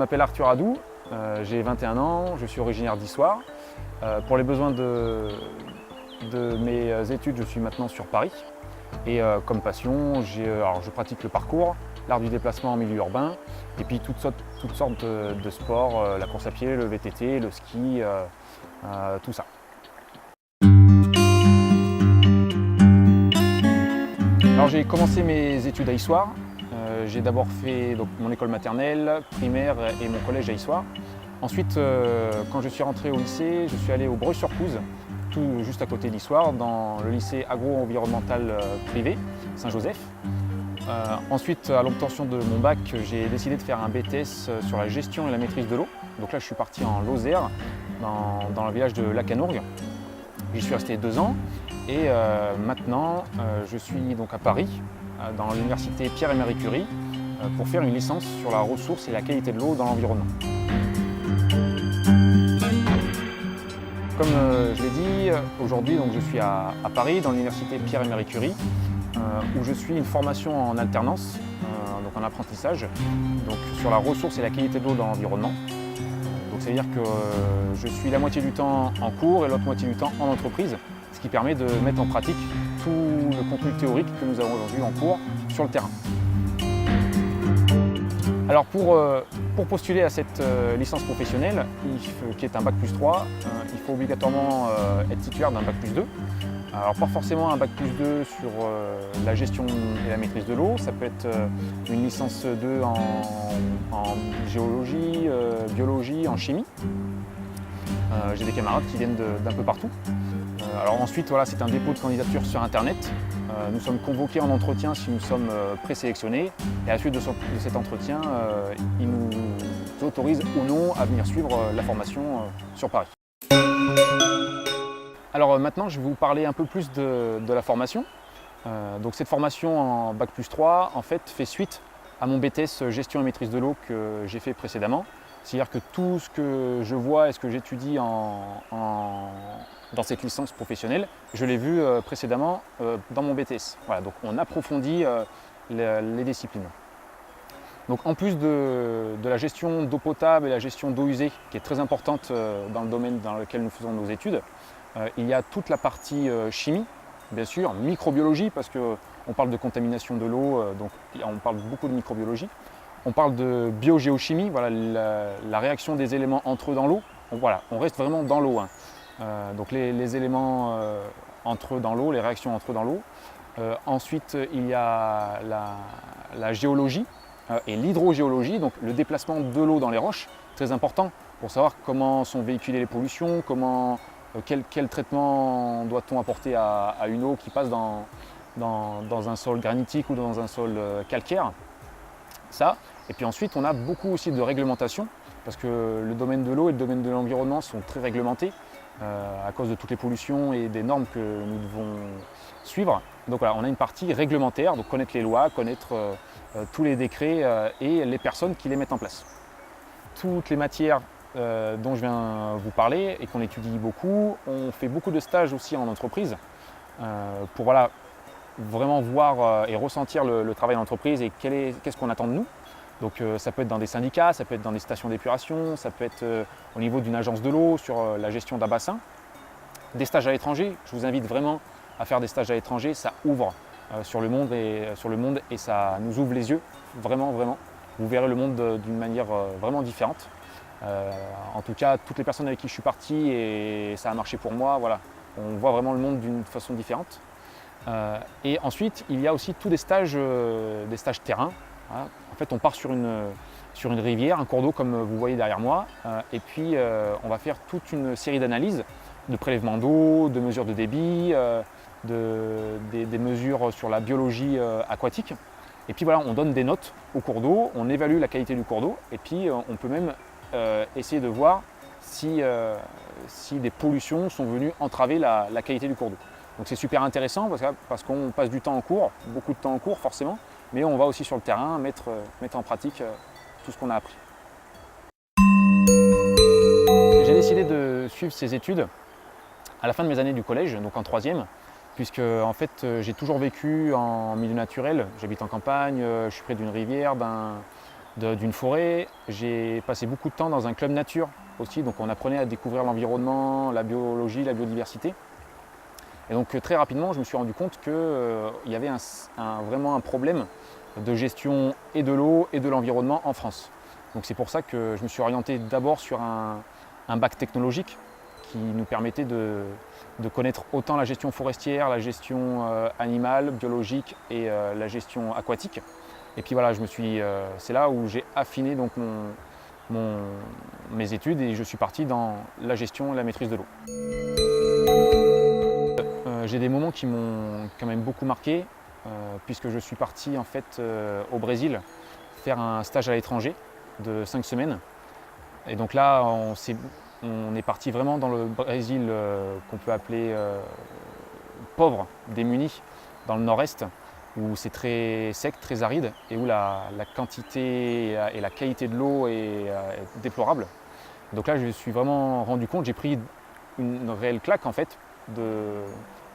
m'appelle Arthur Hadou, j'ai 21 ans, je suis originaire d'Issoire. Pour les besoins de mes études, je suis maintenant sur Paris. Et comme passion, je pratique le parcours, l'art du déplacement en milieu urbain, et puis toutes sortes de sports, la course à pied, le VTT, le ski, tout ça. Alors j'ai commencé mes études à Issoire. J'ai d'abord fait mon école maternelle, primaire et mon collège à Issoire. Ensuite, quand je suis rentré au lycée, je suis allé au Breuil-sur-Couze, tout juste à côté d'Issoire, dans le lycée agro-environnemental privé Saint-Joseph. Ensuite, à l'obtention de mon bac, j'ai décidé de faire un BTS sur la gestion et la maîtrise de l'eau. Donc là, je suis parti en Lozère, dans le village de Lacanourgues. J'y suis resté 2 ans et maintenant, je suis donc à Paris, dans l'université Pierre et Marie Curie, pour faire une licence sur la ressource et la qualité de l'eau dans l'environnement. Comme je l'ai dit, aujourd'hui je suis à Paris, dans l'université Pierre et Marie Curie, où je suis une formation en alternance, donc en apprentissage, donc sur la ressource et la qualité de l'eau dans l'environnement. Donc c'est-à-dire que je suis la moitié du temps en cours et l'autre moitié du temps en entreprise, ce qui permet de mettre en pratique tout le contenu théorique que nous avons aujourd'hui en cours sur le terrain. Alors pour postuler à cette licence professionnelle, qui est un Bac+3, il faut obligatoirement être titulaire d'un Bac+2. Alors pas forcément un Bac+2 sur la gestion et la maîtrise de l'eau, ça peut être une licence 2 en géologie, biologie, en chimie. J'ai des camarades qui viennent d'un peu partout. Alors ensuite, voilà, c'est un dépôt de candidature sur Internet. Nous sommes convoqués en entretien si nous sommes présélectionnés. Et à la suite de cet entretien, ils nous autorisent ou non à venir suivre la formation sur Paris. Alors maintenant, je vais vous parler un peu plus de la formation. Donc cette formation en Bac+3, en fait, fait suite à mon BTS Gestion et maîtrise de l'eau que j'ai fait précédemment. C'est-à-dire que tout ce que je vois et ce que j'étudie dans cette licence professionnelle, je l'ai vu précédemment dans mon BTS. Voilà, donc on approfondit les disciplines. Donc en plus de la gestion d'eau potable et la gestion d'eau usée, qui est très importante dans le domaine dans lequel nous faisons nos études, il y a toute la partie chimie, bien sûr, microbiologie, parce qu'on parle de contamination de l'eau, donc on parle beaucoup de microbiologie. On parle de biogéochimie, voilà, la réaction des éléments entre eux dans l'eau. Voilà, on reste vraiment dans l'eau. Hein. Donc les éléments entre eux dans l'eau, les réactions entre eux dans l'eau. Ensuite, il y a la géologie et l'hydrogéologie, donc le déplacement de l'eau dans les roches, très important pour savoir comment sont véhiculées les pollutions, quel traitement doit-on apporter à une eau qui passe dans un sol granitique ou dans un sol calcaire. Ça. Et puis ensuite, on a beaucoup aussi de réglementation, parce que le domaine de l'eau et le domaine de l'environnement sont très réglementés à cause de toutes les pollutions et des normes que nous devons suivre. Donc voilà, on a une partie réglementaire, donc connaître les lois, connaître tous les décrets et les personnes qui les mettent en place. Toutes les matières dont je viens vous parler et qu'on étudie beaucoup, on fait beaucoup de stages aussi en entreprise pour voilà, vraiment voir et ressentir le travail d'entreprise et qu'est-ce qu'on attend de nous. Donc ça peut être dans des syndicats, ça peut être dans des stations d'épuration, ça peut être au niveau d'une agence de l'eau sur la gestion d'un bassin. Des stages à l'étranger, je vous invite vraiment à faire des stages à l'étranger, ça ouvre sur le monde et ça nous ouvre les yeux, vraiment, vraiment. Vous verrez le monde d'une manière vraiment différente. En tout cas, toutes les personnes avec qui je suis parti et ça a marché pour moi, voilà, on voit vraiment le monde d'une façon différente. Et ensuite, il y a aussi tous des stages terrain. Voilà. En fait, on part sur une rivière, un cours d'eau comme vous voyez derrière moi, et puis on va faire toute une série d'analyses, de prélèvements d'eau, de mesures de débit, des mesures sur la biologie aquatique. Et puis voilà, on donne des notes au cours d'eau, on évalue la qualité du cours d'eau, et puis on peut même essayer de voir si des pollutions sont venues entraver la qualité du cours d'eau. Donc c'est super intéressant parce qu'on passe du temps en cours, beaucoup de temps en cours forcément, mais on va aussi sur le terrain mettre en pratique tout ce qu'on a appris. J'ai décidé de suivre ces études à la fin de mes années du collège, donc en 3e, puisque en fait j'ai toujours vécu en milieu naturel. J'habite en campagne, je suis près d'une rivière, d'une forêt. J'ai passé beaucoup de temps dans un club nature aussi, donc on apprenait à découvrir l'environnement, la biologie, la biodiversité. Et donc très rapidement, je me suis rendu compte qu'il y avait vraiment un problème de gestion et de l'eau et de l'environnement en France. Donc c'est pour ça que je me suis orienté d'abord sur un bac technologique qui nous permettait de connaître autant la gestion forestière, la gestion animale, biologique et la gestion aquatique. Et puis voilà, c'est là où j'ai affiné donc mes études et je suis parti dans la gestion et la maîtrise de l'eau. J'ai des moments qui m'ont quand même beaucoup marqué puisque je suis parti en fait au Brésil faire un stage à l'étranger de 5 semaines. Et donc là, on est parti vraiment dans le Brésil qu'on peut appeler pauvre, démuni, dans le nord-est, où c'est très sec, très aride et où la quantité et la qualité de l'eau est déplorable. Donc là, je me suis vraiment rendu compte, j'ai pris une réelle claque en fait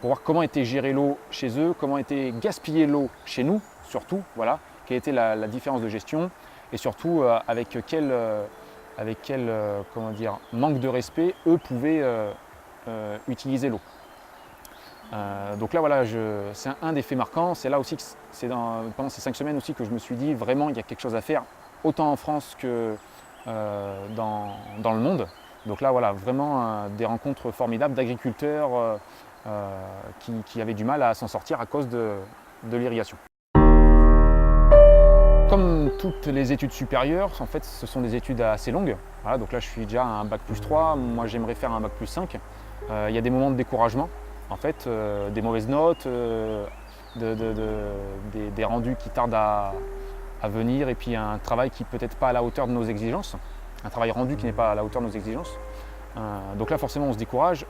pour voir comment était gérée l'eau chez eux, comment était gaspillée l'eau chez nous, surtout, voilà, quelle était la différence de gestion et surtout avec quel comment dire, manque de respect eux pouvaient utiliser l'eau. Donc là, voilà, c'est un des faits marquants. C'est là aussi que pendant ces 5 semaines aussi que je me suis dit vraiment il y a quelque chose à faire, autant en France que dans le monde. Donc là, voilà, vraiment des rencontres formidables d'agriculteurs qui avaient du mal à s'en sortir à cause de l'irrigation. Comme toutes les études supérieures, en fait, ce sont des études assez longues. Voilà, donc là, je suis déjà à un bac plus 3. Moi, j'aimerais faire un bac plus 5. Il y a des moments de découragement, en fait, des mauvaises notes, des rendus qui tardent à venir et puis un travail qui peut-être pas à la hauteur de nos exigences, un travail rendu qui n'est pas à la hauteur de nos exigences. Donc là, forcément, on se décourage.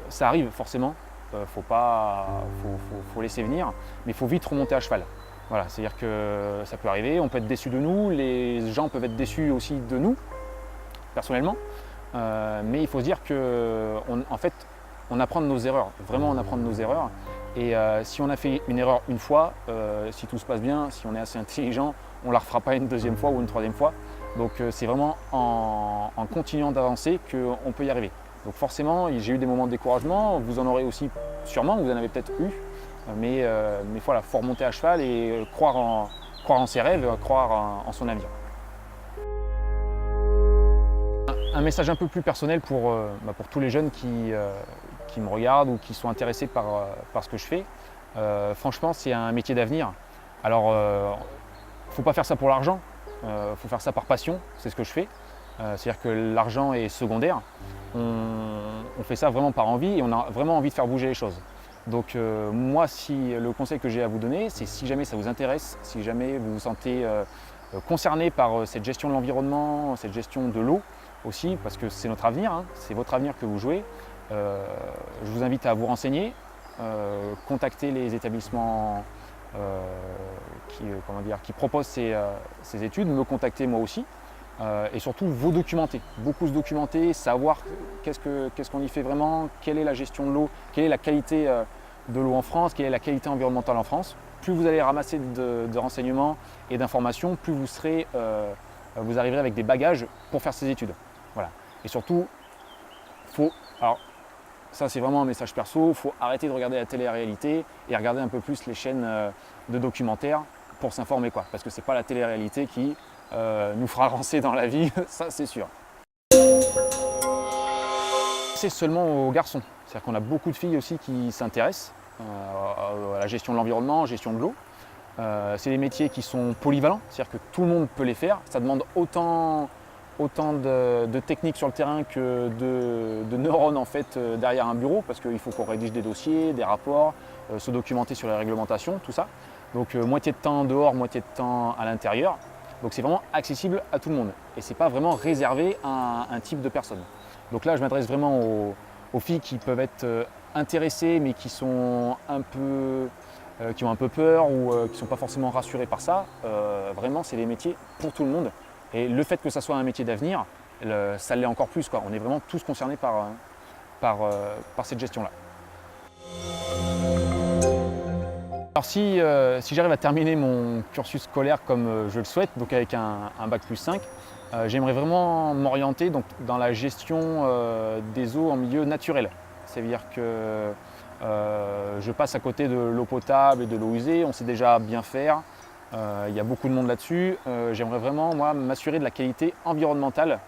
Ça arrive, forcément. Faut laisser venir, mais il faut vite remonter à cheval. Voilà, c'est-à-dire que ça peut arriver, on peut être déçu de nous, les gens peuvent être déçus aussi de nous, personnellement, mais il faut se dire qu'en fait, on apprend de nos erreurs, vraiment on apprend de nos erreurs, et si on a fait une erreur une fois, si tout se passe bien, si on est assez intelligent, on ne la refera pas une deuxième fois ou une troisième fois, donc c'est vraiment en continuant d'avancer qu'on peut y arriver. Donc forcément, j'ai eu des moments de découragement, vous en aurez aussi sûrement, vous en avez peut-être eu, mais voilà, il faut remonter à cheval et croire en ses rêves, croire en son avenir. Un message un peu plus personnel pour tous les jeunes qui me regardent ou qui sont intéressés par ce que je fais. Franchement, c'est un métier d'avenir. Alors, il ne faut pas faire ça pour l'argent, il faut faire ça par passion, c'est ce que je fais. C'est-à-dire que l'argent est secondaire. On fait ça vraiment par envie et on a vraiment envie de faire bouger les choses. Donc moi, le conseil que j'ai à vous donner, c'est si jamais ça vous intéresse, si jamais vous vous sentez concerné par cette gestion de l'environnement, cette gestion de l'eau aussi, parce que c'est notre avenir, hein, c'est votre avenir que vous jouez, je vous invite à vous renseigner, contacter les établissements qui proposent ces études, me contacter moi aussi. Et surtout vous documenter, beaucoup se documenter, savoir qu'est-ce qu'on y fait vraiment, quelle est la gestion de l'eau, quelle est la qualité de l'eau en France, quelle est la qualité environnementale en France. Plus vous allez ramasser de renseignements et d'informations, plus vous arriverez avec des bagages pour faire ces études. Voilà. Et surtout, alors ça c'est vraiment un message perso, il faut arrêter de regarder la télé-réalité et regarder un peu plus les chaînes de documentaires pour s'informer, parce que c'est pas la télé-réalité qui nous fera avancer dans la vie, ça c'est sûr. C'est seulement aux garçons, c'est-à-dire qu'on a beaucoup de filles aussi qui s'intéressent à la gestion de l'environnement, gestion de l'eau. C'est des métiers qui sont polyvalents, c'est-à-dire que tout le monde peut les faire. Ça demande autant de techniques sur le terrain que de neurones en fait derrière un bureau, parce qu'il faut qu'on rédige des dossiers, des rapports, se documenter sur les réglementations, tout ça. Donc moitié de temps dehors, moitié de temps à l'intérieur. Donc c'est vraiment accessible à tout le monde et c'est pas vraiment réservé à un type de personne. Donc là je m'adresse vraiment aux filles qui peuvent être intéressées mais qui ont un peu peur ou qui ne sont pas forcément rassurées par ça. Vraiment c'est des métiers pour tout le monde et le fait que ça soit un métier d'avenir, ça l'est encore plus. On est vraiment tous concernés par cette gestion-là. Alors si j'arrive à terminer mon cursus scolaire comme je le souhaite, donc avec un bac+5, j'aimerais vraiment m'orienter dans la gestion des eaux en milieu naturel. C'est-à-dire que je passe à côté de l'eau potable et de l'eau usée, on sait déjà bien faire, il y a beaucoup de monde là-dessus. J'aimerais vraiment moi, m'assurer de la qualité environnementale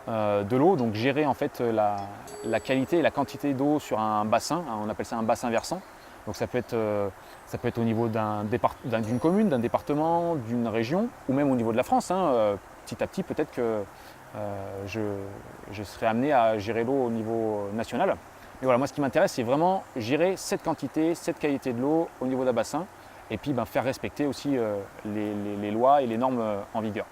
de l'eau, donc gérer en fait la qualité et la quantité d'eau sur un bassin, on appelle ça un bassin versant. Donc ça peut être au niveau d'une commune, d'un département, d'une région, ou même au niveau de la France. Petit à petit, peut-être que je serai amené à gérer l'eau au niveau national. Mais voilà, moi ce qui m'intéresse, c'est vraiment gérer cette quantité, cette qualité de l'eau au niveau d'un bassin, et puis faire respecter aussi les lois et les normes en vigueur.